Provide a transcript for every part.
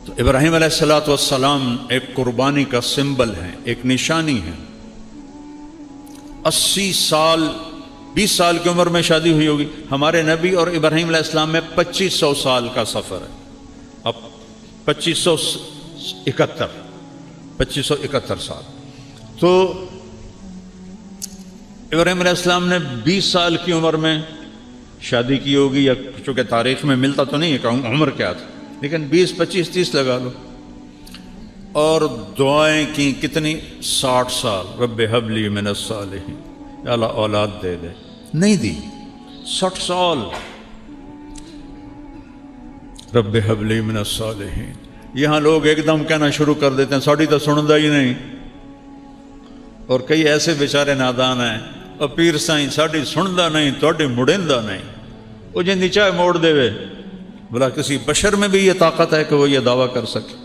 تو ابراہیم علیہ الصلوۃ والسلام ایک قربانی کا سمبل ہے، ایک نشانی ہے۔ 80 سال 20 سال کی عمر میں شادی ہوئی ہوگی۔ ہمارے نبی اور ابراہیم علیہ السلام میں 2500 سال کا سفر ہے۔ اب 2571 سال۔ تو ابراہیم علیہ السلام نے 20 سال کی عمر میں شادی کی ہوگی، یا چونکہ تاریخ میں ملتا تو نہیں ہے کہ عمر کیا تھا، لیکن 20 25 30 لگا لو۔ اور دعائیں کی کتنی؟ 60 سال، رب حب لی من الصالحین، یا اللہ اولاد دے دے، نہیں دی۔ 60 سال رب حب لی من الصالحین۔ یہاں لوگ ایک دم کہنا شروع کر دیتے ہیں ساڑی تو سندا ہی نہیں، اور کئی ایسے بیچارے نادان ہیں، اور پیر سائیں ساڑی سندا نہیں توڑی مڑیندا نہیں، وہ جن چاہے موڑ دے وے۔ بلا کسی بشر میں بھی یہ طاقت ہے کہ وہ یہ دعویٰ کر سکے؟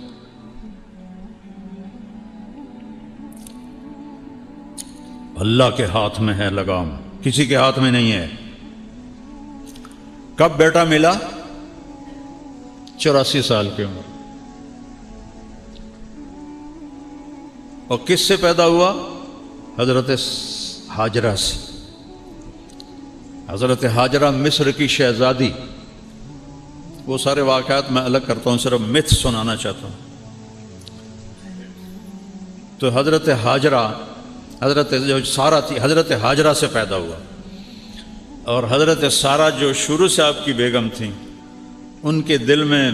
اللہ کے ہاتھ میں ہے لگام، کسی کے ہاتھ میں نہیں ہے۔ کب بیٹا ملا؟ 84 سال کی عمر۔ اور کس سے پیدا ہوا؟ حضرت ہاجرہ سے۔ حضرت ہاجرہ مصر کی شہزادی، وہ سارے واقعات میں الگ کرتا ہوں، صرف متھ سنانا چاہتا ہوں۔ تو حضرت ہاجرہ، حضرت جو سارہ تھی، حضرت ہاجرہ سے پیدا ہوا۔ اور حضرت سارہ جو شروع سے آپ کی بیگم تھیں، ان کے دل میں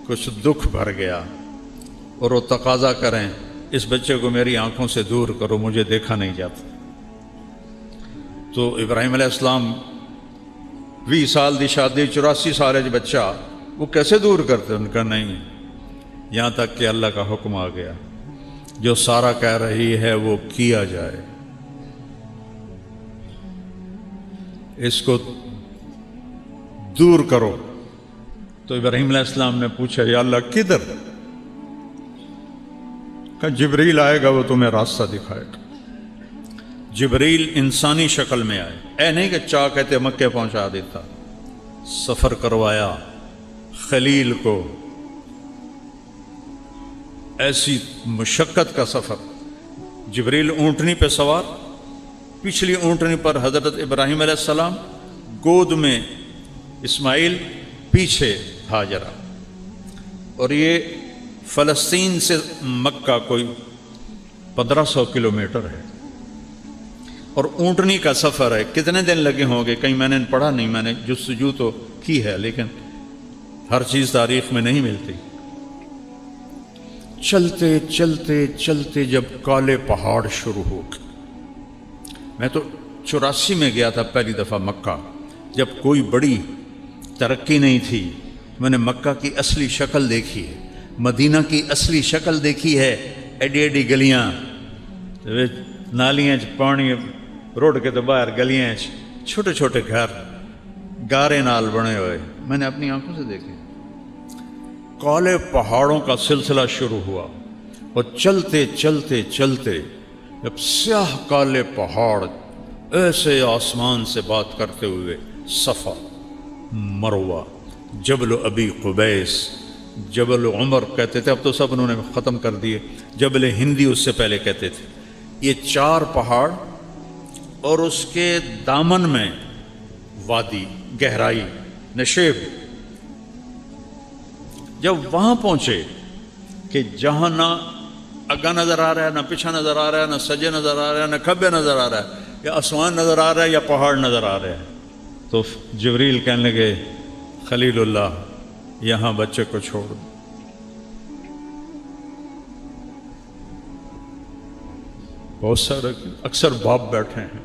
کچھ دکھ بھر گیا، اور وہ تقاضا کریں اس بچے کو میری آنکھوں سے دور کرو، مجھے دیکھا نہیں جاتا۔ تو ابراہیم علیہ السلام 20 سال دی شادی، 84 سال بچہ، وہ کیسے دور کرتے؟ ان کا نہیں، یہاں تک کہ اللہ کا حکم آ گیا، جو سارہ کہہ رہی ہے وہ کیا جائے، اس کو دور کرو۔ تو ابراہیم علیہ السلام نے پوچھا یا اللہ کدھر؟ کہ جبریل آئے گا، وہ تمہیں راستہ دکھائے گا۔ جبریل انسانی شکل میں آئے، اے نہیں کہ چاہ کہتے مکے پہنچا دیتا، سفر کروایا خلیل کو، ایسی مشقت کا سفر۔ جبریل اونٹنی پہ سوار، پچھلی اونٹنی پر حضرت ابراہیم علیہ السلام، گود میں اسماعیل، پیچھے ہاجرہ۔ اور یہ فلسطین سے مکہ کوئی 1500 کلومیٹر ہے، اور اونٹنی کا سفر ہے۔ کتنے دن لگے ہوں گے کہیں میں نے پڑھا نہیں، میں نے جستجو تو کی ہے لیکن ہر چیز تاریخ میں نہیں ملتی۔ چلتے چلتے چلتے جب کالے پہاڑ شروع ہو گئے، میں تو 84 میں گیا تھا پہلی دفعہ مکہ، جب کوئی بڑی ترقی نہیں تھی۔ میں نے مکہ کی اصلی شکل دیکھی ہے، مدینہ کی اصلی شکل دیکھی ہے، ایڈی ایڈی گلیاں، نالیاں پانی روڈ کے تو باہر، گلیاں چھوٹے چھوٹے گھر گارے نال بنے ہوئے، میں نے اپنی آنکھوں سے دیکھے۔ کالے پہاڑوں کا سلسلہ شروع ہوا، اور چلتے چلتے چلتے جب سیاہ کالے پہاڑ ایسے آسمان سے بات کرتے ہوئے، صفا، مروہ، جبل ابی قبیس، جبل عمر کہتے تھے، اب تو سب انہوں نے ختم کر دیے، جبل ہندی اس سے پہلے کہتے تھے۔ یہ 4 پہاڑ، اور اس کے دامن میں وادی، گہرائی، نشیب۔ جب وہاں پہنچے کہ جہاں نہ اگا نظر آ رہا ہے، نہ پیچھے نظر آ رہا ہے، نہ سجے نظر آ رہا ہے، نہ کھبے نظر آ رہا ہے، یا آسمان نظر آ رہا ہے یا پہاڑ نظر آ رہے ہیں، تو جبریل کہنے لگے خلیل اللہ یہاں بچے کو چھوڑ دو۔ بہت سارے اکثر باپ بیٹھے ہیں،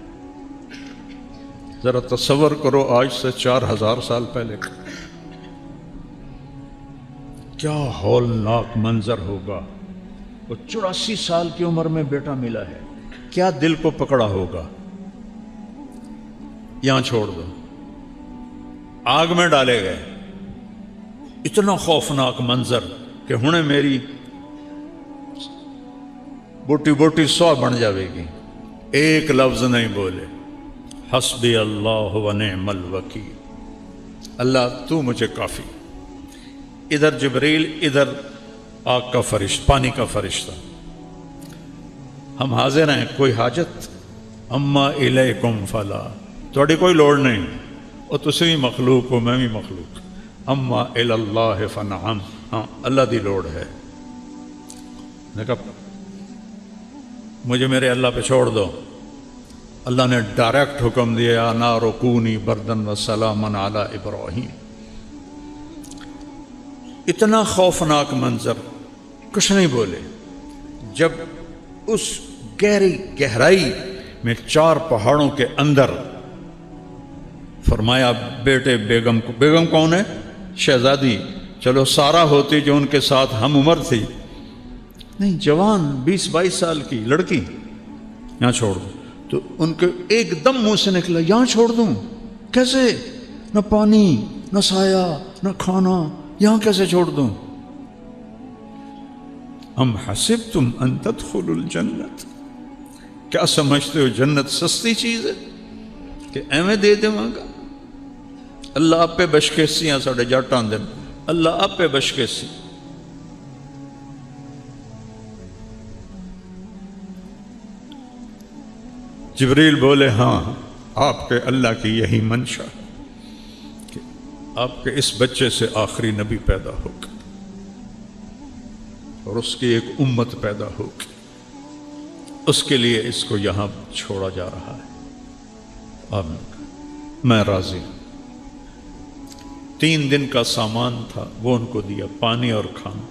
ذرا تصور کرو آج سے 4000 سال پہلے کیا ہولناک منظر ہوگا۔ وہ 84 سال کی عمر میں بیٹا ملا ہے، کیا دل کو پکڑا ہوگا؟ یہاں چھوڑ دو، آگ میں ڈالے گئے۔ اتنا خوفناک منظر کہ ہنے میری بوٹی بوٹی 100 بن جاوے گی، ایک لفظ نہیں بولے، حسبی اللہ و نعم الوکیل، اللہ تو مجھے کافی۔ ادھر جبریل، ادھر آگ کا فرشتہ، پانی کا فرشتہ. ہم حاضر ہیں، کوئی حاجت؟ اما الیکم فلا، تھوڑی کوئی لوڑ نہیں، اور تسی بھی مخلوق ہو، میں بھی مخلوق. اما اللہ فنعم، ہاں اللہ دی لوڑ ہے. نے کہا مجھے میرے اللہ پہ چھوڑ دو. اللہ نے ڈائریکٹ حکم دیا یا نار کونی بردن و سلاما علی ابراہیم. اتنا خوفناک منظر، کچھ نہیں بولے. جب اس گہرائی میں 4 پہاڑوں کے اندر فرمایا بیٹے بیگم کو، بیگم کون ہے؟ شہزادی. چلو سارا ہوتی جو ان کے ساتھ ہم عمر تھی، نہیں جوان 20-22 سال کی لڑکی، یہاں چھوڑ دوں. تو ان کے ایک دم منہ سے نکلا یہاں چھوڑ دوں؟ کیسے؟ نہ پانی، نہ سایہ، نہ کھانا، یہاں کیسے چھوڑ دوں؟ ام حسبتم ان تدخلوا الجنت، کیا سمجھتے ہو جنت سستی چیز ہے کہ ایویں دے دے وہاں کا؟ اللہ آپ پہ بشکیسی ہیں ساڑھے جاٹاں دن، اللہ آپ پہ بشکیسی. جبریل بولے ہاں آپ کے اللہ کی یہی منشا کہ آپ کے اس بچے سے آخری نبی پیدا ہوگا اور اس کی ایک امت پیدا ہوگی، اس کے لیے اس کو یہاں چھوڑا جا رہا ہے. آمین، میں راضی ہوں. 3 دن کا سامان تھا وہ ان کو دیا، پانی اور کھانا.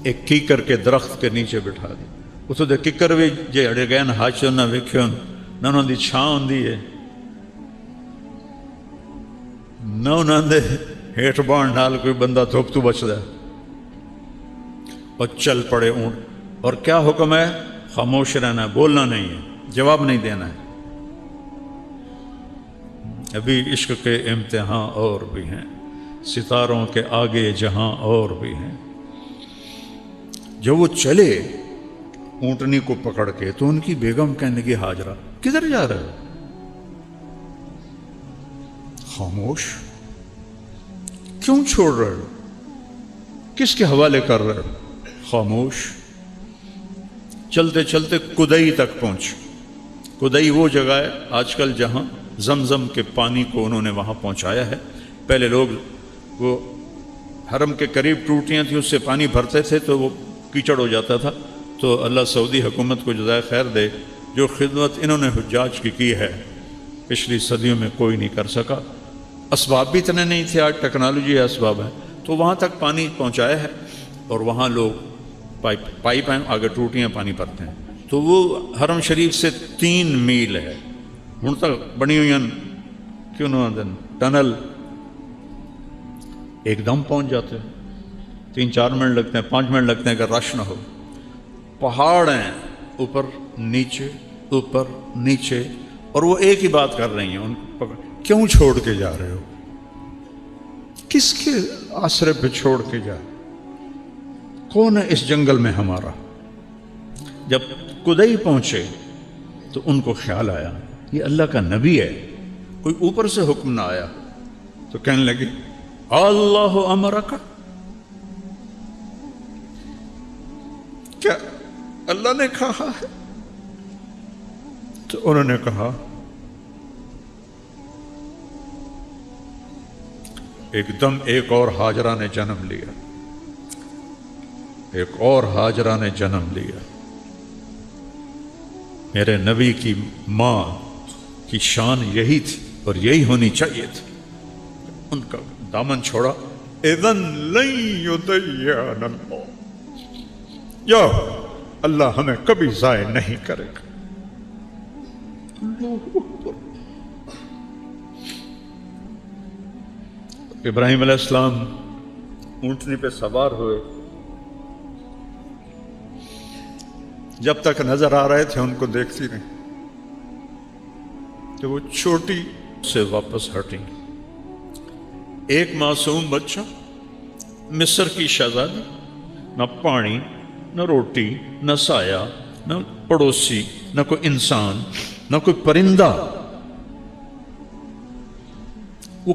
ایک کیکر کے درخت کے نیچے بٹھا دی. اتو دے ککر بھی جے اڑے گئے ہاچو نہ ویکھن نہ انہوں دی چھاں ہوندی ہے، نہ انہوں دے ہیٹھ بان نال کوئی بندہ دھوپ تو بچ دے. اور چل پڑے اونٹ. اور کیا حکم ہے؟ خاموش رہنا ہے، بولنا نہیں ہے، جواب نہیں دینا ہے. ابھی عشق کے امتحان اور بھی ہیں، ستاروں کے آگے جہاں اور بھی ہیں. جب وہ چلے اونٹنی کو پکڑ کے تو ان کی بیگم کہنے لگی ہاجرہ کدھر جا رہے ہو؟ خاموش، کیوں چھوڑ رہے ہو؟ کس کے حوالے کر رہے ہو؟ خاموش. چلتے چلتے کدئی تک پہنچ. کدئی وہ جگہ ہے آج کل جہاں زمزم کے پانی کو انہوں نے وہاں پہنچایا ہے. پہلے لوگ وہ حرم کے قریب ٹوٹیاں تھیں، اس سے پانی بھرتے تھے تو وہ کیچڑ ہو جاتا تھا. تو اللہ سعودی حکومت کو جزائے خیر دے، جو خدمت انہوں نے حجاج کی ہے پچھلی صدیوں میں کوئی نہیں کر سکا. اسباب بھی اتنے نہیں تھے، آج ٹیکنالوجی اسباب ہے. تو وہاں تک پانی پہنچایا ہے اور وہاں لوگ پائپ ہیں، آگے ٹوٹیاں پانی بھرتے ہیں. تو وہ حرم شریف سے 3 میل ہے ہوں تک بنی ہوئی کیوں نہ دن ٹنل. ایک دم پہنچ جاتے ہیں، 3-4 منٹ لگتے ہیں، 5 منٹ لگتے ہیں اگر رش نہ ہو. پہاڑ ہیں اوپر نیچے اوپر نیچے، اور وہ ایک ہی بات کر رہی ہیں ان کو کیوں چھوڑ کے جا رہے ہو؟ کس کے آسرے پہ چھوڑ کے جا؟ کون ہے اس جنگل میں ہمارا؟ جب کدئی پہنچے تو ان کو خیال آیا یہ اللہ کا نبی ہے، کوئی اوپر سے حکم نہ آیا. تو کہنے لگے اللہ امرک، کیا اللہ نے کہا ہے؟ تو انہوں نے کہا ایک دم ایک اور ہاجرہ نے جنم لیا، ایک اور ہاجرہ نے جنم لیا. میرے نبی کی ماں کی شان یہی تھی اور یہی ہونی چاہیے تھی. ان کا دامن چھوڑا. اذن لن یضیعنا اللہ، یا اللہ ہمیں کبھی ضائع نہیں کرے گا. ابراہیم علیہ السلام اونٹنی پہ سوار ہوئے. جب تک نظر آ رہے تھے ان کو دیکھتی رہی کہ وہ چھوٹی سے واپس ہٹیں. ایک معصوم بچہ، مصر کی شہزادی، نہ پانی، نہ روٹی، نہ سایہ، نہ پڑوسی، نہ کوئی انسان، نہ کوئی پرندہ. وہ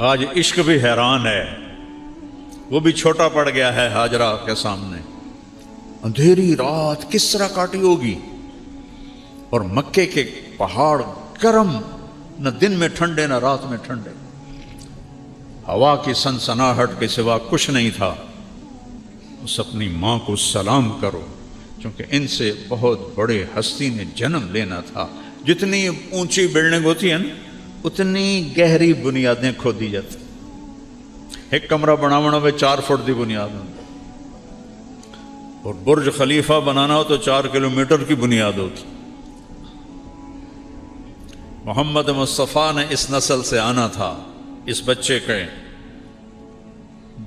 آج عشق بھی حیران ہے، وہ بھی چھوٹا پڑ گیا ہے ہاجرہ کے سامنے۔ اندھیری رات کس طرح کاٹی ہوگی، اور مکے کے پہاڑ گرم، نہ دن میں ٹھنڈے نہ رات میں ٹھنڈے، ہوا کی سنسناہٹ کے سوا کچھ نہیں تھا۔ اس اپنی ماں کو سلام کرو، کیونکہ ان سے بہت بڑے ہستی نے جنم لینا تھا۔ جتنی اونچی بلڈنگ ہوتی ہے نا، اتنی گہری بنیادیں کھودی جاتی۔ ایک کمرہ بناونا ہوئے 4 فٹ دی بنیاد ہوتی، اور برج خلیفہ بنانا ہو تو 4 کلومیٹر کی بنیاد ہوتی۔ محمد مصطفیٰ نے اس نسل سے آنا تھا، اس بچے کے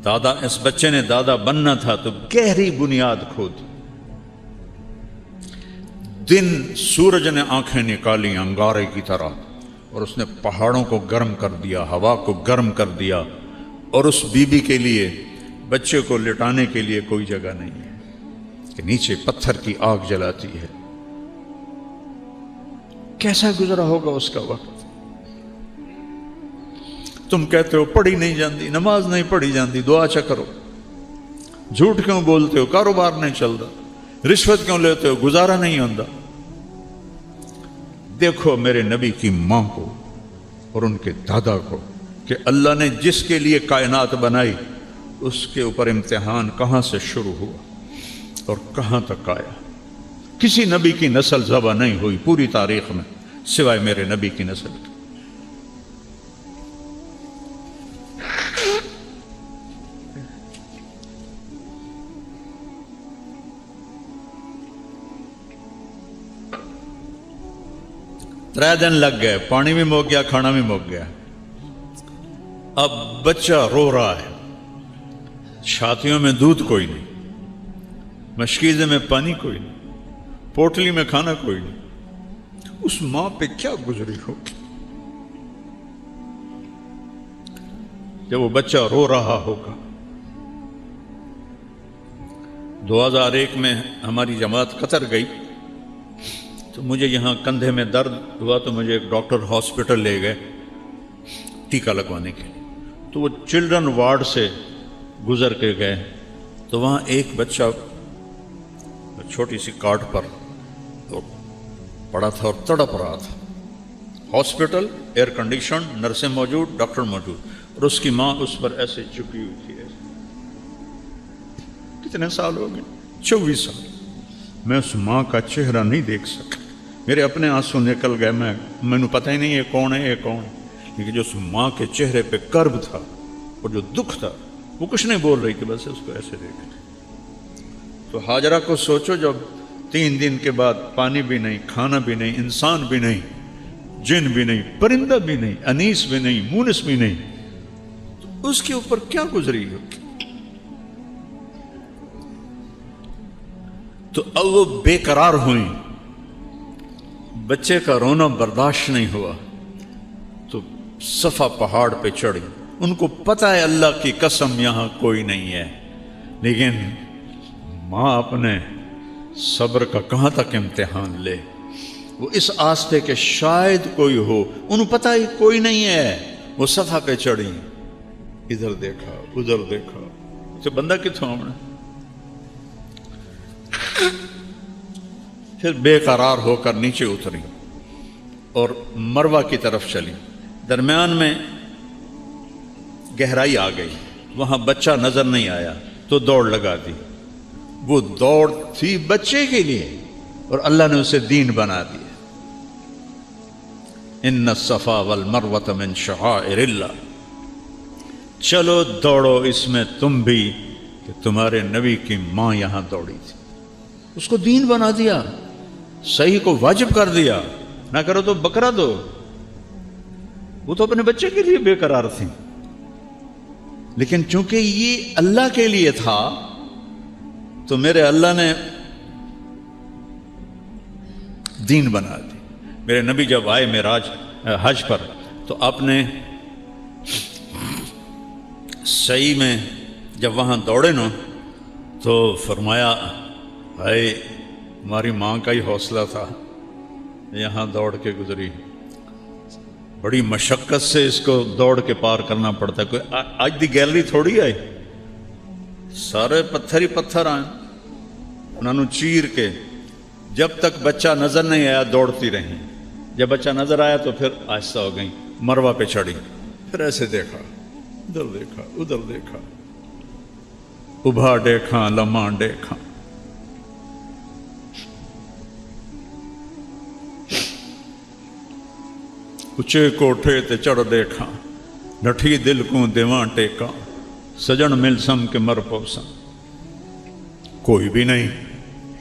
دادا، اس بچے نے دادا بننا تھا، تو گہری بنیاد کھودی۔ دن سورج نے آنکھیں نکالی انگارے کی طرح، اور اس نے پہاڑوں کو گرم کر دیا، ہوا کو گرم کر دیا، اور اس بی بی کے لیے، بچے کو لٹانے کے لیے کوئی جگہ نہیں ہے کہ نیچے پتھر کی آگ جلاتی ہے۔ کیسا گزرا ہوگا اس کا وقت؟ تم کہتے ہو پڑھی نہیں جاندی، نماز نہیں پڑھی جاندی، دعا چا کرو، جھوٹ کیوں بولتے ہو، کاروبار نہیں چلتا، رشوت کیوں لیتے ہو، گزارا نہیں ہوتا۔ دیکھو میرے نبی کی ماں کو اور ان کے دادا کو، کہ اللہ نے جس کے لیے کائنات بنائی اس کے اوپر امتحان کہاں سے شروع ہوا اور کہاں تک آیا۔ کسی نبی کی نسل ذبح نہیں ہوئی پوری تاریخ میں سوائے میرے نبی کی نسل کی۔ ترے دن لگ گئے، پانی بھی مک گیا، کھانا بھی مک گیا۔ اب بچہ رو رہا ہے، چھاتیوں میں دودھ کوئی نہیں، مشکیزے میں پانی کوئی نہیں، پوٹلی میں کھانا کوئی نہیں۔ اس ماں پہ کیا گزری ہوگی جب وہ بچہ رو رہا ہوگا۔ 2001 میں ہماری جماعت قطر گئی تو مجھے یہاں کندھے میں درد ہوا، تو مجھے ایک ڈاکٹر ہاسپٹل لے گئے ٹیکہ لگوانے کے لیے۔ تو وہ چلڈرن وارڈ سے گزر کے گئے، تو وہاں ایک بچہ چھوٹی سی کاٹ پر پڑا تھا اور تڑپ رہا تھا۔ ہاسپٹل ایئر کنڈیشن، نرسیں موجود، ڈاکٹر موجود، اور اس کی ماں اس پر ایسے چکی ہوئی تھی۔ کتنے سال ہو گئے؟ 24 سال۔ میں اس ماں کا چہرہ نہیں دیکھ سکا، میرے اپنے آنسو نکل گئے، میں پتہ ہی نہیں یہ کون ہے، یہ کون ہے۔ لیکن جو اس ماں کے چہرے پہ کرب تھا اور جو دکھ تھا، وہ کچھ نہیں بول رہی تھی، بس اس کو ایسے دیکھ رہی۔ تو ہاجرہ کو سوچو، جب 3 دن کے بعد پانی بھی نہیں، کھانا بھی نہیں، انسان بھی نہیں، جن بھی نہیں، پرندہ بھی نہیں، انیس بھی نہیں، مونس بھی نہیں، تو اس کے اوپر کیا گزری ہوگی؟ تو اب وہ بے قرار ہوئیں، بچے کا رونا برداشت نہیں ہوا، تو صفا پہاڑ پہ چڑھی۔ ان کو پتہ ہے اللہ کی قسم یہاں کوئی نہیں ہے، لیکن ماں اپنے صبر کا کہاں تک امتحان لے۔ وہ اس آس پہ کہ شاید کوئی ہو، انہوں پتہ ہی کوئی نہیں ہے، وہ صفا پہ چڑھی، ادھر دیکھا ادھر دیکھا، اسے بندہ کتوں آمنا، پھر بے قرار ہو کر نیچے اتری اور مروہ کی طرف چلی۔ درمیان میں گہرائی آ گئی، وہاں بچہ نظر نہیں آیا تو دوڑ لگا دی۔ وہ دوڑ تھی بچے کے لیے، اور اللہ نے اسے دین بنا دیا۔ ان الصفا والمروۃ من شعائر اللہ، چلو دوڑو اس میں تم بھی، کہ تمہارے نبی کی ماں یہاں دوڑی تھی، اس کو دین بنا دیا، صحیح کو واجب کر دیا، نہ کرو تو بکرا دو۔ وہ تو اپنے بچے کے لیے بے قرار تھی، لیکن چونکہ یہ اللہ کے لیے تھا تو میرے اللہ نے دین بنا دی۔ میرے نبی جب آئے معراج حج پر، تو آپ نے صحیح میں جب وہاں دوڑے نا، تو فرمایا بھائی ہماری ماں کا ہی حوصلہ تھا، یہاں دوڑ کے گزری۔ بڑی مشقت سے اس کو دوڑ کے پار کرنا پڑتا ہے. کوئی آج دی گیلری تھوڑی آئی, سارے پتھر ہی پتھر آئے, انہوں نے چیر کے جب تک بچہ نظر نہیں آیا دوڑتی رہیں. جب بچہ نظر آیا تو پھر آہستہ ہو گئیں, مروہ پہ چڑھی, پھر ایسے دیکھا, ادھر دیکھا, ادھر دیکھا, ابھا دیکھا, لمحہ دیکھا. اچے کوٹھے تے چڑھ دیکھا, نٹھی دل کو دیواں ٹیکا, سجن مل سم کے مر پوسا. کوئی بھی نہیں.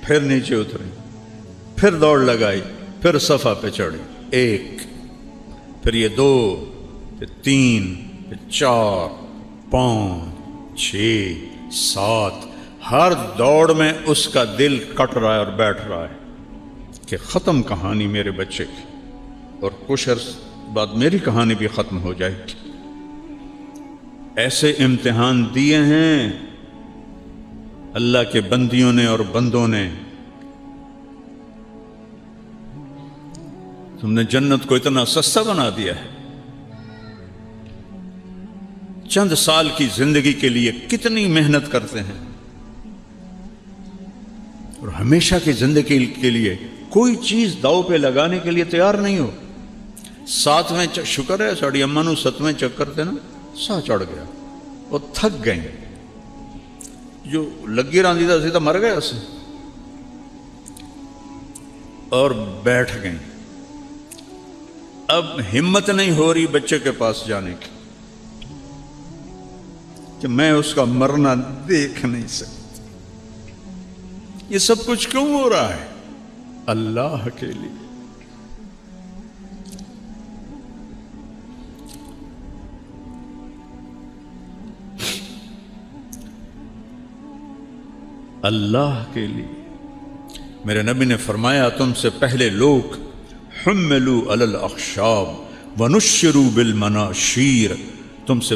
پھر نیچے اتری, پھر دوڑ لگائی, پھر صفحہ پہ چڑھی. 1, پھر یہ 2, پھر 3, پھر 4, 5, 6, 7. ہر دوڑ میں اس کا دل کٹ رہا ہے اور بیٹھ رہا ہے کہ ختم کہانی میرے بچے کی, اور کچھ عرص بعد میری کہانی بھی ختم ہو جائے گی. ایسے امتحان دیے ہیں اللہ کے بندیوں نے اور بندوں نے. تم نے جنت کو اتنا سستا بنا دیا ہے. چند سال کی زندگی کے لیے کتنی محنت کرتے ہیں, اور ہمیشہ کی زندگی کے لیے کوئی چیز داؤ پہ لگانے کے لیے تیار نہیں ہو. 7ویں شکر ہے ساڑی اماں نو 7ویں چکر تھے نا سا چڑھ گیا, وہ تھک گئیں, جو لگی راندی تھا سیدھا مر گیا اسے, اور بیٹھ گئیں. اب ہمت نہیں ہو رہی بچے کے پاس جانے کی کہ میں اس کا مرنا دیکھ نہیں سکتی. یہ سب کچھ کیوں ہو رہا ہے؟ اللہ کے لیے. اللہ کے لیے. میرے نبی نے فرمایا تم سے پہلے لوگ حملوا علی الاخشاب ونشروا بالمناشیر. تم سے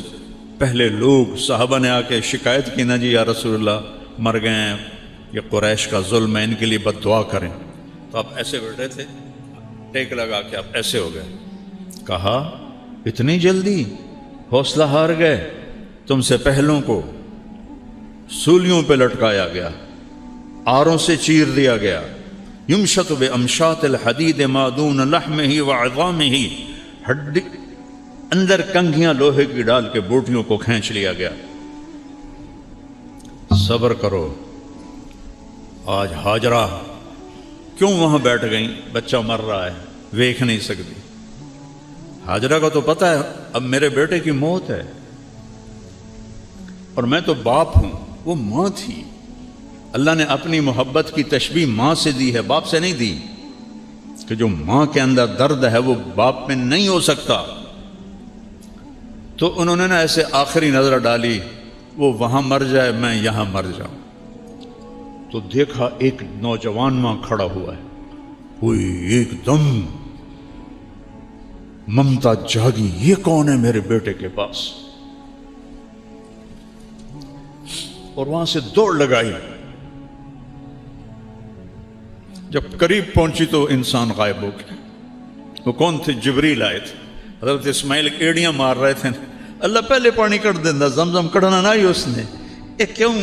پہلے لوگ, صحابہ نے آ کے شکایت کی نا جی یا رسول اللہ مر گئے ہیں, یہ قریش کا ظلم ہے, ان کے لیے بد دعا کریں. تو آپ ایسے بیٹھے تھے, ٹیک لگا کے آپ ایسے ہو گئے. کہا اتنی جلدی حوصلہ ہار گئے؟ تم سے پہلوں کو سولیوں پہ لٹکایا گیا, آروں سے چیر دیا گیا. یمشط بامشاط الحدید ما دون لحمہ وعظامہ, ہڈی اندر کنگھیاں لوہے کی ڈال کے بوٹیوں کو کھینچ لیا گیا. صبر کرو. آج ہاجرہ کیوں وہاں بیٹھ گئیں؟ بچہ مر رہا ہے, دیکھ نہیں سکتی. ہاجرہ کا تو پتہ ہے اب میرے بیٹے کی موت ہے, اور میں تو باپ ہوں, وہ ماں تھی. اللہ نے اپنی محبت کی تشبیہ ماں سے دی ہے, باپ سے نہیں دی, کہ جو ماں کے اندر درد ہے وہ باپ میں نہیں ہو سکتا. تو انہوں نے نا ایسے آخری نظر ڈالی, وہ وہاں مر جائے میں یہاں مر جاؤں. تو دیکھا ایک نوجوان ماں کھڑا ہوا ہے, ہوئی ایک دم ممتا جاگی, یہ کون ہے میرے بیٹے کے پاس, اور وہاں سے دوڑ لگائی. جب قریب پہنچی تو انسان غائب ہو گیا. وہ کون تھے؟ جبریل آئے تھے. حضرت اسماعیل ایڑیاں مار رہے تھے, اللہ پہلے پانی کٹ دینا, زمزم کڑنا نہ ہی اس نے. یہ کیوں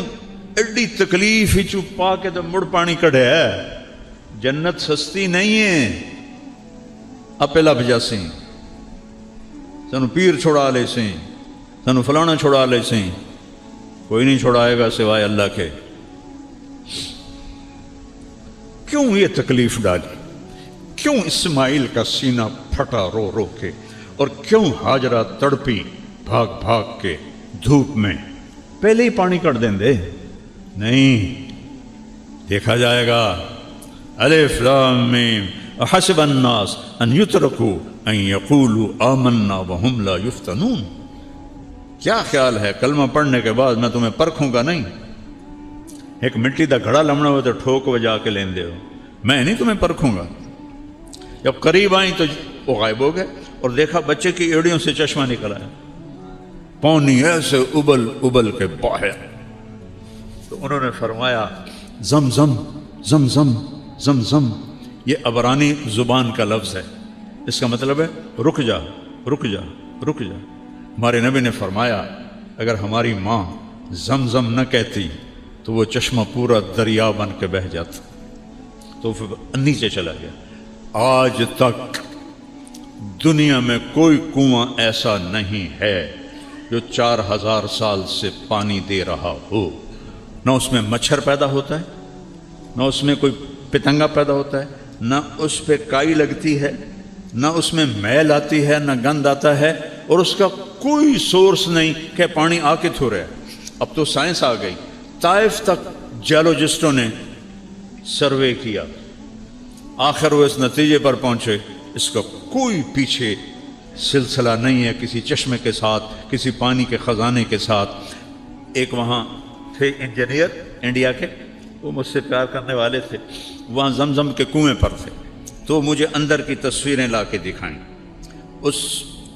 ایڈی تکلیف ہی چپ پا کے تو مڑ پانی کڑے ہے. جنت سستی نہیں ہے. اپے لب جاسی, سانو پیر چھوڑا لے سی, سانو فلانا چھوڑا لے سی, کوئی نہیں چھوڑائے گا سوائے اللہ کے. کیوں یہ تکلیف ڈالی؟ کیوں اسماعیل کا سینہ پھٹا رو رو کے, اور کیوں ہاجرہ تڑپی بھاگ بھاگ کے دھوپ میں؟ پہلے ہی پانی کٹ دیں دے نہیں, دیکھا جائے گا. الف لام میم احسب الناس ان یترکوا ان یقولوا آمنا وهم لا یفتنون. کیا خیال ہے کلمہ پڑھنے کے بعد میں تمہیں پرکھوں گا نہیں؟ ایک مٹی دا گھڑا لمنا ہو تو ٹھوک بجا کے لین دے ہو, میں نہیں تمہیں پرکھوں گا. جب قریب آئیں تو وہ غائب ہو گئے, اور دیکھا بچے کی ایڑیوں سے چشمہ نکل آیا, پانی ایسے ابل ابل کے باہر. تو انہوں نے فرمایا زمزم زمزم زمزم. یہ عبرانی زبان کا لفظ ہے, اس کا مطلب ہے رک جا, رک جا رک جا. ہمارے نبی نے فرمایا اگر ہماری ماں زمزم نہ کہتی تو وہ چشمہ پورا دریا بن کے بہہ جاتا. تو پھر نیچے چلا گیا. آج تک دنیا میں کوئی کنواں ایسا نہیں ہے جو 4000 سال سے پانی دے رہا ہو. نہ اس میں مچھر پیدا ہوتا ہے، نہ اس میں کوئی پتنگا پیدا ہوتا ہے، نہ اس پہ کائی لگتی ہے، نہ اس میں میل آتی ہے، نہ گند آتا ہے، اور اس کا کوئی سورس نہیں کہ پانی آ کے تھو رہا ہے. اب تو سائنس آ گئی. طائف تک جیولوجسٹوں نے سروے کیا، آخر وہ اس نتیجے پر پہنچے اس کا کوئی پیچھے سلسلہ نہیں ہے کسی چشمے کے ساتھ، کسی پانی کے خزانے کے ساتھ. ایک وہاں تھے انجینئر انڈیا کے، وہ مجھ سے پیار کرنے والے تھے، وہاں زمزم کے کنویں پر تھے، تو مجھے اندر کی تصویریں لا کے دکھائیں. اس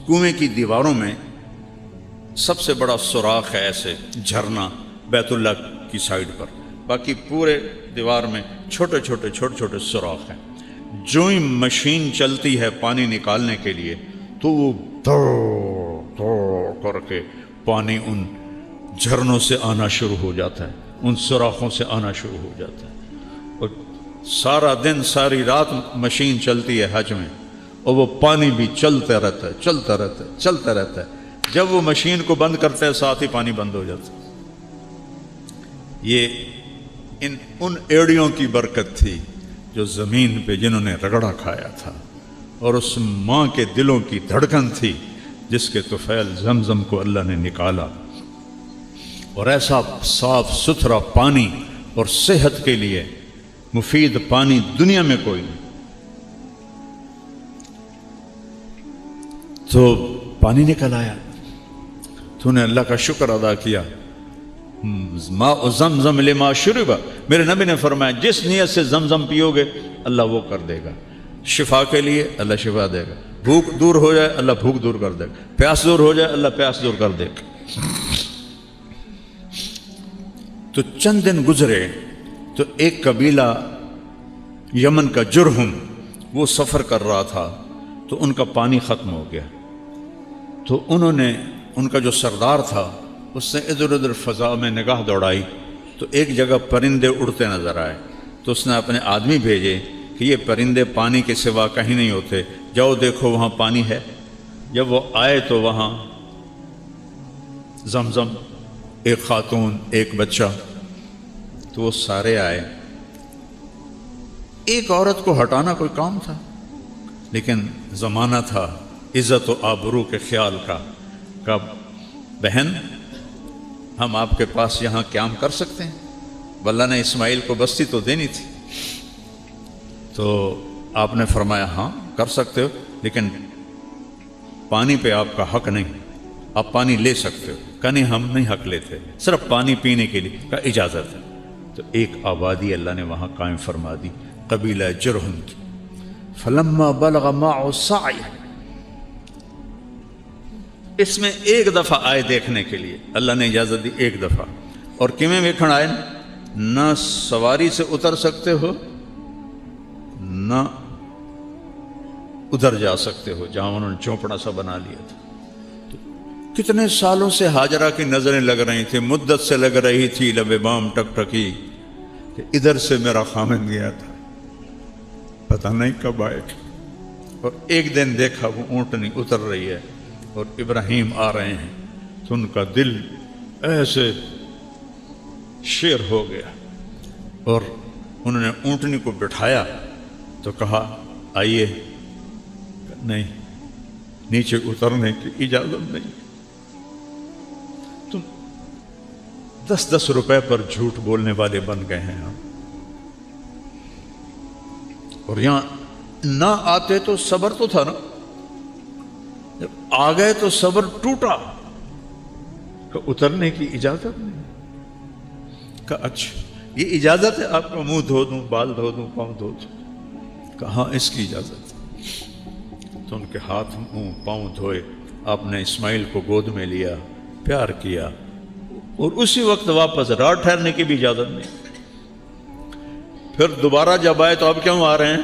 کنویں کی دیواروں میں سب سے بڑا سوراخ ہے، ایسے جھرنا بیت اللہ کی سائڈ پر، باقی پورے دیوار میں چھوٹے چھوٹے سوراخ ہیں. جو ہی مشین چلتی ہے پانی نکالنے کے لیے تو وہ دوڑ کر کے پانی ان جھرنوں سے آنا شروع ہو جاتا ہے، ان سوراخوں سے آنا شروع ہو جاتا ہے. اور سارا دن ساری رات مشین چلتی ہے حج میں، اور وہ پانی بھی چلتا رہتا ہے. جب وہ مشین کو بند کرتا ہے ساتھ ہی پانی بند ہو جاتا ہے. یہ ان ایڑیوں کی برکت تھی جو زمین پہ جنہوں نے رگڑا کھایا تھا، اور اس ماں کے دلوں کی دھڑکن تھی جس کے طفیل زمزم کو اللہ نے نکالا. اور ایسا صاف ستھرا پانی اور صحت کے لیے مفید پانی دنیا میں کوئی نہیں. تو پانی نکل آیا، تو نے اللہ کا شکر ادا کیا. ماء زمزم لما شرب، میرے نبی نے فرمایا جس نیت سے زمزم پیو گے اللہ وہ کر دے گا. شفا کے لیے اللہ شفا دے گا، بھوک دور ہو جائے اللہ بھوک دور کر دے گا، پیاس دور ہو جائے اللہ پیاس دور کر دے گا. تو چند دن گزرے تو ایک قبیلہ یمن کا جرہم وہ سفر کر رہا تھا، تو ان کا پانی ختم ہو گیا. تو انہوں نے، ان کا جو سردار تھا اس نے ادھر ادھر فضا میں نگاہ دوڑائی تو ایک جگہ پرندے اڑتے نظر آئے. تو اس نے اپنے آدمی بھیجے کہ یہ پرندے پانی کے سوا کہیں نہیں ہوتے، جاؤ دیکھو وہاں پانی ہے. جب وہ آئے تو وہاں زمزم، ایک خاتون، ایک بچہ، تو وہ سارے آئے. ایک عورت کو ہٹانا کوئی کام تھا، لیکن زمانہ تھا عزت و آبرو کے خیال کا. کہ بہن ہم آپ کے پاس یہاں قیام کر سکتے ہیں؟ اللہ نے اسماعیل کو بستی تو دینی تھی. تو آپ نے فرمایا ہاں کر سکتے ہو، لیکن پانی پہ آپ کا حق نہیں، آپ پانی لے سکتے ہو. کہ نہیں ہم نہیں حق لیتے، صرف پانی پینے کے لیے کا اجازت ہے. تو ایک آبادی اللہ نے وہاں قائم فرما دی، قبیلہ جرہم کی. فلما بلغ معه السعی، اس میں ایک دفعہ آئے دیکھنے کے لیے اللہ نے اجازت دی، ایک دفعہ. اور کیویں ویکھن آئے؟ نہ سواری سے اتر سکتے ہو نہ ادھر جا سکتے ہو جہاں انہوں نے چوپڑا سا بنا لیا تھا. تو کتنے سالوں سے ہاجرہ کی نظریں لگ رہی تھی، مدت سے لگ رہی تھی، لب بام ٹک ٹکی کہ ادھر سے میرا خامن گیا تھا، پتہ نہیں کب آئے. اور ایک دن دیکھا وہ اونٹنی اتر رہی ہے اور ابراہیم آ رہے ہیں، تو ان کا دل ایسے شیر ہو گیا. اور انہوں نے اونٹنی کو بٹھایا تو کہا آئیے. نہیں، نیچے اترنے کی اجازت نہیں. تم 10 روپے پر جھوٹ بولنے والے بن گئے ہیں ہم. اور یہاں نہ آتے تو صبر تو تھا نا، جب آ گئے تو صبر ٹوٹا کہ اترنے کی اجازت نہیں. کہ اچھا یہ اجازت ہے آپ کا منہ دھو دوں، بال دھو دوں، پاؤں دھو دوں؟ کہاں اس کی اجازت ہے. تو ان کے ہاتھ منہ پاؤں دھوئے، آپ نے اسماعیل کو گود میں لیا، پیار کیا، اور اسی وقت واپس رات ٹھہرنے کی بھی اجازت نہیں. پھر دوبارہ جب آئے تو اب کیوں آ رہے ہیں؟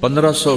1500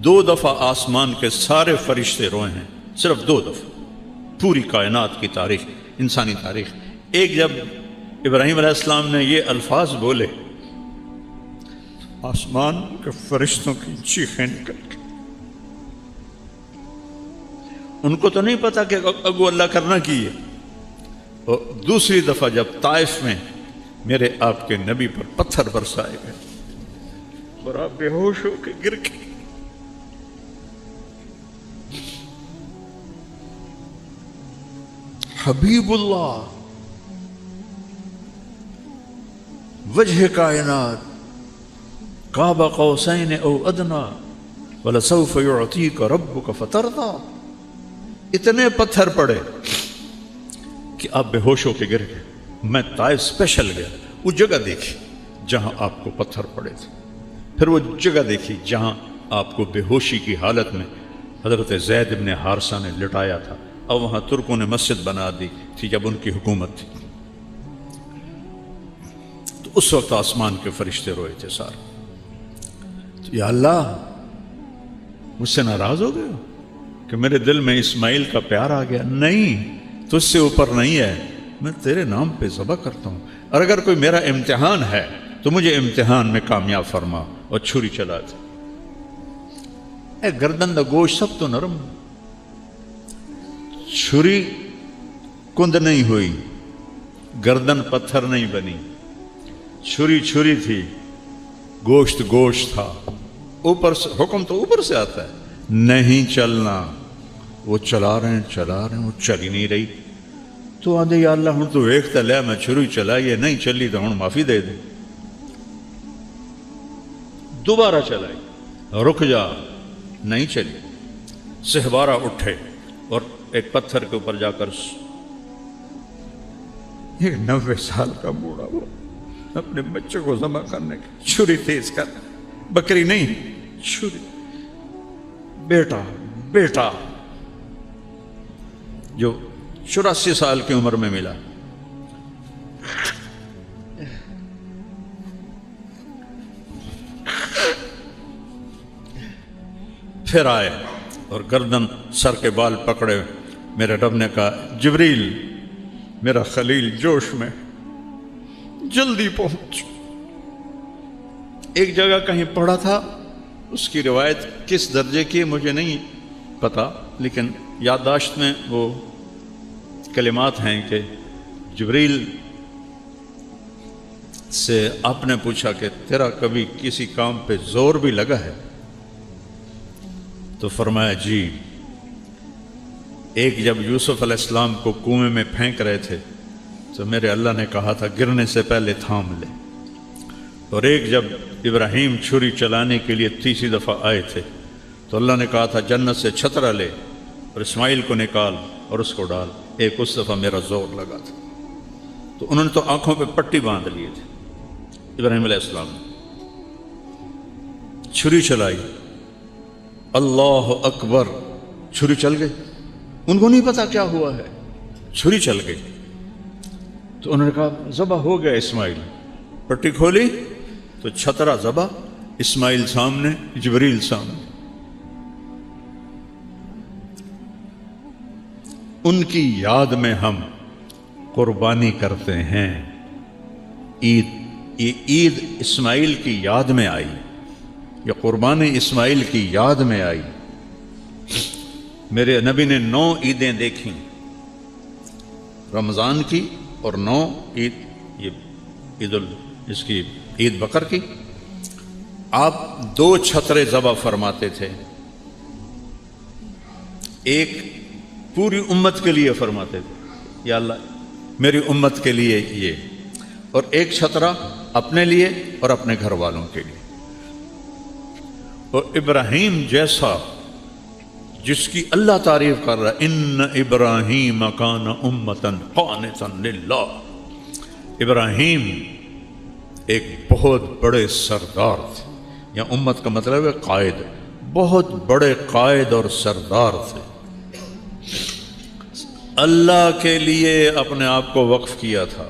2 دفعہ آسمان کے سارے فرشتے روئے ہیں، صرف 2 دفعہ پوری کائنات کی تاریخ، انسانی تاریخ۔ ایک جب ابراہیم علیہ السلام نے یہ الفاظ بولے، آسمان کے فرشتوں کی چیخیں نکل گئی۔ ان کو تو نہیں پتا کہ اگو اللہ کرنا کی ہے۔ اور دوسری دفعہ جب طائف میں میرے آپ کے نبی پر پتھر برسائے گئے اور آپ بے ہوش ہو کے گر گئے۔ حبیب اللہ، وجہ کائنات، قاب قوسین او ادنا ولسوف یعطیک ربک فترضی، اتنے پتھر پڑے کہ آپ بے ہوش ہو کے گر گئے۔ میں طائف اسپیشل گیا، وہ جگہ دیکھی جہاں آپ کو پتھر پڑے تھے، پھر وہ جگہ دیکھی جہاں آپ کو بے ہوشی کی حالت میں حضرت زید بن حارثہ نے لٹایا تھا، اور وہاں ترکوں نے مسجد بنا دی تھی جب ان کی حکومت تھی۔ تو اس وقت آسمان کے فرشتے روئے تھے سارے۔ تو یا اللہ، مجھ سے ناراض ہو گئے ہو کہ میرے دل میں اسماعیل کا پیار آ گیا؟ نہیں، تو اس سے اوپر نہیں ہے، میں تیرے نام پہ ذبح کرتا ہوں، اور اگر کوئی میرا امتحان ہے تو مجھے امتحان میں کامیاب فرما۔ اور چھری چلا تھا، اے گردن دا گوشت سب تو نرم، چھری کند نہیں ہوئی، گردن پتھر نہیں بنی، چھری چھری تھی، گوشت گوشت تھا۔ اوپر سے حکم تو اوپر سے آتا ہے، نہیں چلنا۔ وہ چلا رہے ہیں، وہ چل ہی نہیں رہی۔ تو آدھے یا اللہ ہوں تو ویکھتا لیا، میں چھری چلائی ہے، نہیں چلی تو ہوں معافی دے دے۔ دوبارہ چلائی، رک جا، نہیں چلی۔ سہوارہ اٹھے اور ایک پتھر کے اوپر جا کر ایک 90 سال کا بوڑھا وہ اپنے بچے کو ذبح کرنے کی چھری تیز کر، بکری نہیں، چھری، بیٹا جو 84 سال کی عمر میں ملا۔ پھر آئے اور گردن سر کے بال پکڑے، میرے رب نے کہا جبریل میرا خلیل جوش میں، جلدی پہنچ۔ ایک جگہ کہیں پڑھا تھا، اس کی روایت کس درجے کی مجھے نہیں پتا، لیکن یادداشت میں وہ کلمات ہیں کہ جبریل سے آپ نے پوچھا کہ تیرا کبھی کسی کام پہ زور بھی لگا ہے؟ تو فرمایا جی، ایک جب یوسف علیہ السلام کو کنویں میں پھینک رہے تھے تو میرے اللہ نے کہا تھا گرنے سے پہلے تھام لے، اور ایک جب ابراہیم چھری چلانے کے لیے 30 دفعہ آئے تھے تو اللہ نے کہا تھا جنت سے چھترا لے اور اسماعیل کو نکال اور اس کو ڈال، ایک اس دفعہ میرا زور لگا تھا۔ تو انہوں نے تو آنکھوں پہ پٹی باندھ لیے تھے ابراہیم علیہ السلام نے، چھری چلائی، اللہ اکبر، چھری چل گئی، ان کو نہیں پتا کیا ہوا ہے، چھری چل گئی۔ تو انہوں نے کہا ذبح ہو گیا اسماعیل، پٹی کھولی تو چھترا ذبح، اسماعیل سامنے، جبریل سامنے۔ ان کی یاد میں ہم قربانی کرتے ہیں۔ عید اسماعیل کی یاد میں آئی، یا قربانی اسماعیل کی یاد میں آئی۔ میرے نبی نے 9 عیدیں دیکھیں، رمضان کی اور 9 عید، یہ اس کی عید بقر کی۔ آپ 2 چھترے ذبح فرماتے تھے، ایک پوری امت کے لیے فرماتے تھے یا اللہ میری امت کے لیے یہ، اور ایک چھترا اپنے لیے اور اپنے گھر والوں کے لیے۔ اور ابراہیم جیسا جس کی اللہ تعریف کر رہا ہے، ان ابراہیم کان امۃ قانتا للہ، ابراہیم ایک بہت بڑے سردار تھے، یا امت کا مطلب ہے قائد، بہت بڑے قائد اور سردار تھے، اللہ کے لیے اپنے آپ کو وقف کیا تھا،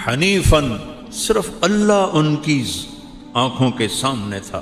حنیفاً، صرف اللہ ان کی آنکھوں کے سامنے تھا،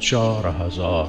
4000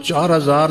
4000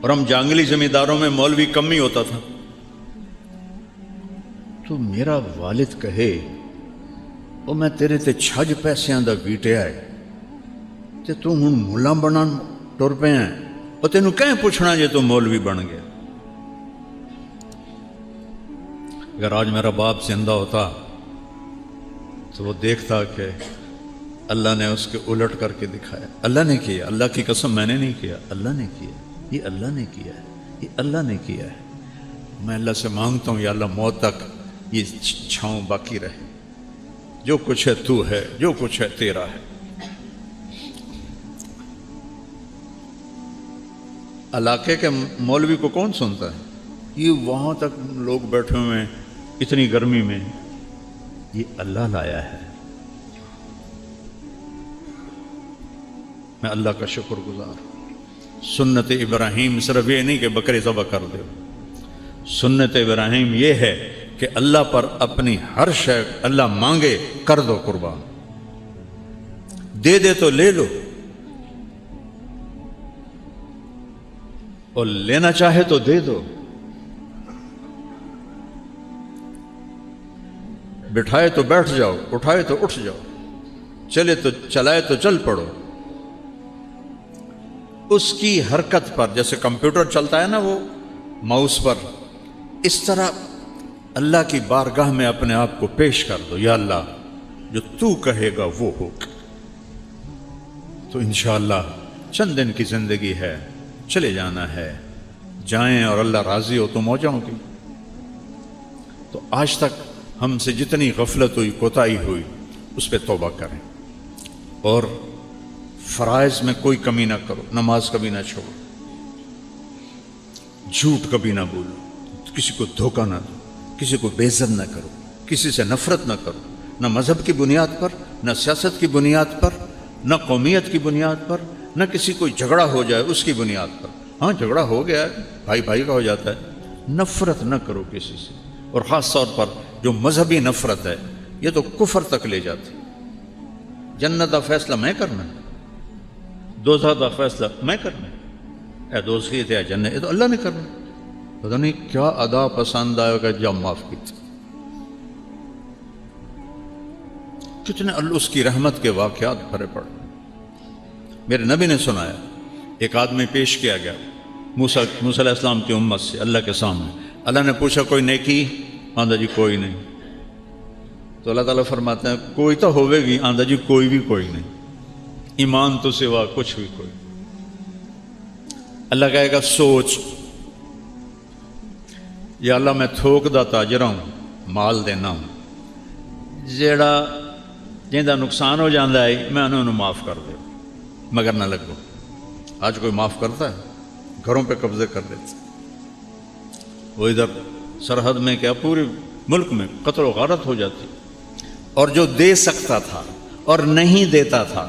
اور ہم جانگلی زمینداروں میں مولوی کم ہی ہوتا تھا. تو میرا والد کہے وہ میں تیرے تے چھج پیسیاں دا ویٹیا ہے تے تو ہن ملا بنن ٹر پے ہیں اور تینوں کہیں پوچھنا جے تو مولوی بن گیا. اگر آج میرا باپ زندہ ہوتا تو وہ دیکھتا کہ اللہ نے اس کے الٹ کر کے دکھایا. اللہ نے کیا, اللہ کی قسم میں نے نہیں کیا, اللہ نے کیا, یہ اللہ نے کیا ہے, یہ اللہ نے کیا ہے. میں اللہ سے مانگتا ہوں یا اللہ موت تک یہ چھاؤں باقی رہے. جو کچھ ہے تو ہے, جو کچھ ہے تیرا ہے. علاقے کے مولوی کو کون سنتا ہے؟ یہ وہاں تک لوگ بیٹھے ہوئے ہیں اتنی گرمی میں, یہ اللہ لایا ہے. میں اللہ کا شکر گزار. سنت ابراہیم صرف یہ نہیں کہ بکرے ذبح کر دو. سنت ابراہیم یہ ہے کہ اللہ پر اپنی ہر شے اللہ مانگے کر دو قربان. دے دے تو لے لو, اور لینا چاہے تو دے دو. بٹھائے تو بیٹھ جاؤ, اٹھائے تو اٹھ جاؤ, چلے تو چلائے تو چل پڑو. اس کی حرکت پر, جیسے کمپیوٹر چلتا ہے نا وہ ماؤس پر, اس طرح اللہ کی بارگاہ میں اپنے آپ کو پیش کر دو. یا اللہ جو تو کہے گا وہ ہوگا. تو انشاءاللہ چند دن کی زندگی ہے, چلے جانا ہے. جائیں اور اللہ راضی ہو تو موجوں کی. تو آج تک ہم سے جتنی غفلت ہوئی, کوتاہی ہوئی, اس پہ توبہ کریں. اور فرائض میں کوئی کمی نہ کرو. نماز کبھی نہ چھوڑو, جھوٹ کبھی نہ بولو, کسی کو دھوکہ نہ دو, کسی کو بے عزت نہ کرو, کسی سے نفرت نہ کرو, نہ مذہب کی بنیاد پر, نہ سیاست کی بنیاد پر, نہ قومیت کی بنیاد پر, نہ کسی کوئی جھگڑا ہو جائے اس کی بنیاد پر. ہاں جھگڑا ہو گیا ہے, بھائی بھائی کا ہو جاتا ہے, نفرت نہ کرو کسی سے. اور خاص طور پر جو مذہبی نفرت ہے یہ تو کفر تک لے جاتی. جنت کا فیصلہ میں کرنا, دوزخ کا فیصلہ میں کرنا. اے دوزخی تھے جنت, یہ تو اللہ نے کرنا. پتہ نہیں کیا ادا پسند آئے گا جب معاف کی تھی. کتنے اس کی رحمت کے واقعات بھرے پڑے. میرے نبی نے سنایا, ایک آدمی پیش کیا گیا موسیٰ علیہ السلام کی امت سے اللہ کے سامنے. اللہ نے پوچھا کوئی نیکی؟ آندھا جی کوئی نہیں. تو اللہ تعالیٰ فرماتے ہیں کوئی تو ہوئے گی. آندھا جی کوئی بھی کوئی نہیں. ایمان تو سوا کچھ بھی کوئی. اللہ کہے گا سوچ, یا اللہ میں تھوک دا تاجر ہوں, مال دینا ہوں, جیڑا جہاں نقصان ہو جاتا ہے میں انہوں معاف کر دے, مگر نہ لگو. آج کوئی معاف کرتا ہے؟ گھروں پہ قبضے کر دیتے. وہ ادھر سرحد میں کیا پورے ملک میں قتل و غارت ہو جاتی. اور جو دے سکتا تھا اور نہیں دیتا تھا,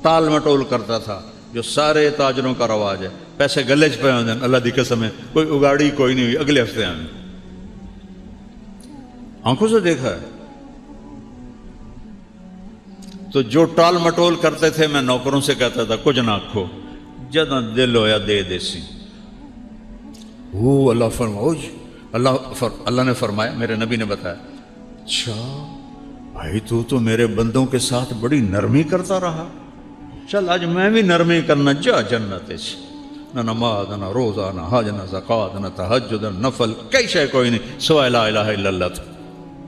ٹال مٹول کرتا تھا, جو سارے تاجروں کا رواج ہے, پیسے گلے چ پے ہوندے ہیں. اللہ دی قسم ہے کوئی اگاڑی کوئی نہیں ہوئی, اگلے ہفتے آئیں. آنکھوں سے دیکھا ہے. تو جو ٹال مٹول کرتے تھے میں نوکروں سے کہتا تھا کچھ نہ کھو, جداں دل ہویا دے دیسی. وہ اللہ فرماؤ, اللہ نے فرمایا, میرے نبی نے بتایا, اچھا بھائی تو میرے بندوں کے ساتھ بڑی نرمی کرتا رہا, چل آج میں بھی نرمی کرنا. جا جنت سے, نہ نماز, نہ روزہ, نہ حج, نہ زکوٰۃ, نہ تہجد, نہ نفل, کئی شے کوئی نہیں سوائے لا الہ الا اللہ. تھا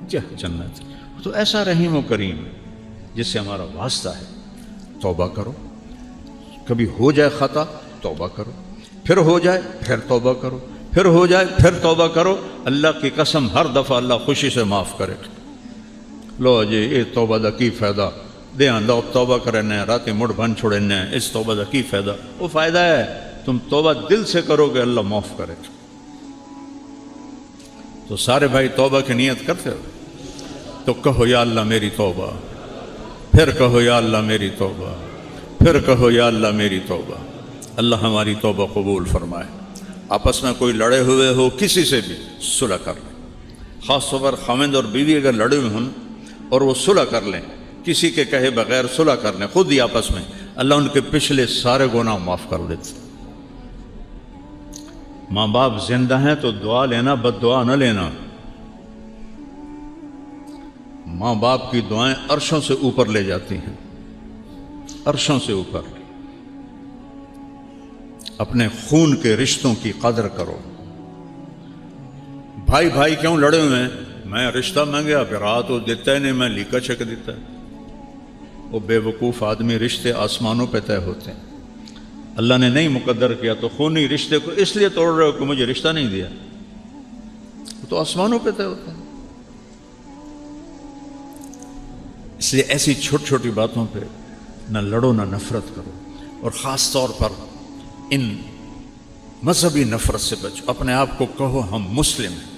جا جنت. تو ایسا رحیم و کریم ہے جس سے ہمارا واسطہ ہے. توبہ کرو, کبھی ہو جائے خطا توبہ کرو, پھر ہو جائے پھر توبہ کرو, پھر ہو جائے پھر توبہ کرو. اللہ کی قسم ہر دفعہ اللہ خوشی سے معاف کرے. لو جی یہ توبہ دا کی فائدہ, دیاں لو توبہ کرنے راتی مڑ بن چھوڑنے, اس توبہ دا کی فائدہ؟ وہ فائدہ ہے تم توبہ دل سے کرو گے اللہ معاف کرے. تو سارے بھائی توبہ کی نیت کرتے ہو تو کہو یا اللہ میری توبہ, پھر کہو یا اللہ میری توبہ, پھر کہو یا اللہ میری توبہ. اللہ ہماری توبہ قبول فرمائے. آپس میں کوئی لڑے ہوئے ہو کسی سے بھی صلح کر لیں. خاص طور پر خاوند اور بیوی اگر لڑے ہوئے ہوں اور وہ صلح کر لیں, کسی کے کہے بغیر صلح کر لیں خود ہی آپس میں, اللہ ان کے پچھلے سارے گناہ معاف کر دیتے. ماں باپ زندہ ہیں تو دعا لینا، بد دعا نہ لینا۔ ماں باپ کی دعائیں عرشوں سے اوپر لے جاتی ہیں، عرشوں سے اوپر۔ اپنے خون کے رشتوں کی قدر کرو۔ بھائی بھائی کیوں لڑے ہوئے ہیں؟ میں رشتہ مانگیا پھر رات وہ دیتا ہی نہیں، میں لیکا چک دیتا ہے۔ وہ بے وقوف آدمی، رشتے آسمانوں پہ طے ہوتے ہیں۔ اللہ نے نہیں مقدر کیا تو خونی رشتے کو اس لیے توڑ رہے ہو کہ مجھے رشتہ نہیں دیا، وہ تو آسمانوں پہ طے ہوتے ہیں۔ اس لیے ایسی چھوٹی چھوٹی باتوں پہ نہ لڑو، نہ نفرت کرو، اور خاص طور پر ان مذہبی نفرت سے بچو۔ اپنے آپ کو کہو ہم مسلم ہیں،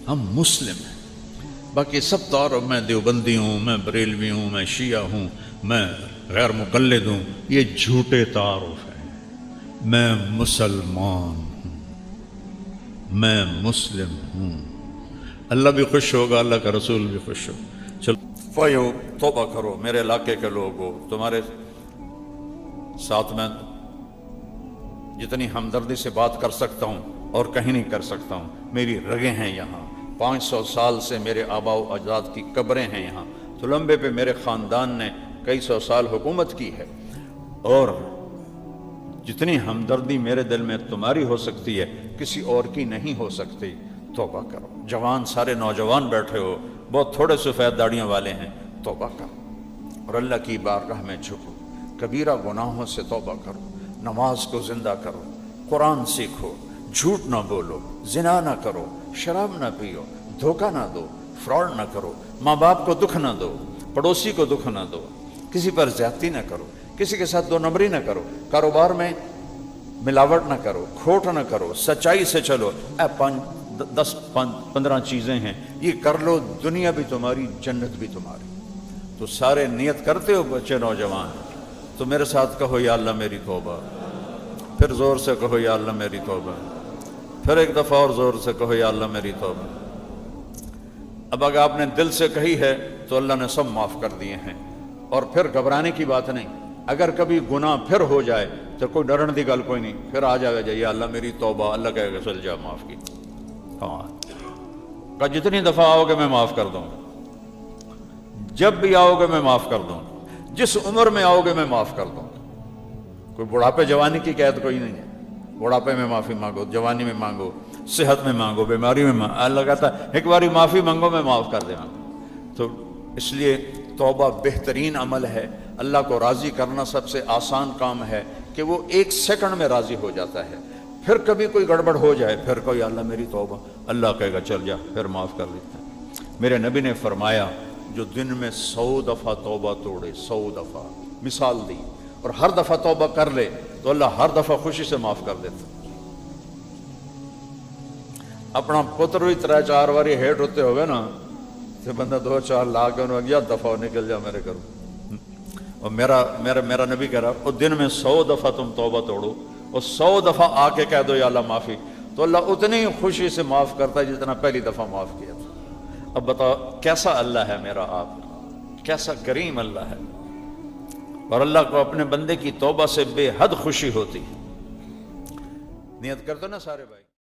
ہم مسلم ہیں۔ باقی سب تعارف، میں دیوبندی ہوں، میں بریلوی ہوں، میں شیعہ ہوں، میں غیر مقلد ہوں، یہ جھوٹے تعارف ہیں۔ میں مسلمان ہوں، میں مسلم ہوں۔ اللہ بھی خوش ہوگا، اللہ کا رسول بھی خوش ہو۔ چلو فیو توبہ کرو میرے علاقے کے لوگوں، تمہارے ساتھ میں جتنی ہمدردی سے بات کر سکتا ہوں اور کہیں نہیں کر سکتا ہوں۔ میری رگیں ہیں یہاں، 500 سال سے میرے آباء و اجداد کی قبریں ہیں یہاں، تلمبے پہ میرے خاندان نے کئی سو سال حکومت کی ہے، اور جتنی ہمدردی میرے دل میں تمہاری ہو سکتی ہے کسی اور کی نہیں ہو سکتی۔ توبہ کرو۔ جوان سارے نوجوان بیٹھے ہو، بہت تھوڑے سفید داڑیوں والے ہیں، توبہ کرو اور اللہ کی بارگاہ میں جھکو۔ کبیرہ گناہوں سے توبہ کرو، نماز کو زندہ کرو، قرآن سیکھو، جھوٹ نہ بولو، زنا نہ کرو، شراب نہ پیو، دھوکہ نہ دو، فراڈ نہ کرو، ماں باپ کو دکھ نہ دو، پڑوسی کو دکھ نہ دو، کسی پر زیادتی نہ کرو، کسی کے ساتھ دو نمبری نہ کرو، کاروبار میں ملاوٹ نہ کرو، کھوٹ نہ کرو، سچائی سے چلو۔ 10-15 چیزیں ہیں، یہ کر لو، دنیا بھی تمہاری، جنت بھی تمہاری۔ تو سارے نیت کرتے ہو بچے نوجوان، تو میرے ساتھ کہو یا اللہ میری توبہ، پھر زور سے کہو یا اللہ میری توبہ، پھر ایک دفعہ اور زور سے کہو یا اللہ میری توبہ۔ اب اگر آپ نے دل سے کہی ہے تو اللہ نے سب معاف کر دیے ہیں، اور پھر گھبرانے کی بات نہیں۔ اگر کبھی گناہ پھر ہو جائے تو کوئی ڈرن دی گل کوئی نہیں، پھر آ جائے گا یا اللہ میری توبہ، اللہ کہے گا چل جا معاف کی۔ ہاں کہ جتنی دفعہ آؤ گے میں معاف کر دوں گا، جب بھی آؤ گے میں معاف کر دوں گا، جس عمر میں آؤ گے میں معاف کر دوں گا۔ کوئی بڑھاپے جوانی کی قید کوئی نہیں ہے، بڑھاپے میں معافی مانگو، جوانی میں مانگو، صحت میں مانگو، بیماری میں مانگو۔ اللہ کہتا ہے ایک باری معافی مانگو میں معاف کر دوں گا۔ تو اس لیے توبہ بہترین عمل ہے، اللہ کو راضی کرنا سب سے آسان کام ہے کہ وہ 1 سیکنڈ میں راضی ہو جاتا ہے۔ پھر کبھی کوئی گڑبڑ ہو جائے، پھر کوئی اللہ میری توبہ، اللہ کہے گا چل جا، پھر معاف کر دیتا ہے۔ میرے نبی نے فرمایا جو دن میں 100 دفعہ توبہ توڑے، 100 دفعہ مثال دی، اور ہر دفعہ توبہ کر لے تو اللہ ہر دفعہ خوشی سے معاف کر دیتا۔ اپنا پتر بھی 3-4 باری ہیٹ ہوتے ہوئے نا تو بندہ 2-4 لاکھ انہوں یا دفعہ نکل جا میرے گھروں۔ اور میرا نبی کہہ رہا وہ دن میں 100 دفعہ تم توبہ توڑو اور 100 دفعہ آ کے کہہ دو یا اللہ معافی، تو اللہ اتنی ہی خوشی سے معاف کرتا ہے جتنا پہلی دفعہ معاف کیا تھا۔ اب بتاؤ کیسا اللہ ہے میرا آپ، کیسا کریم اللہ ہے، اور اللہ کو اپنے بندے کی توبہ سے بے حد خوشی ہوتی ہے۔ نیت کر دو نا سارے بھائی۔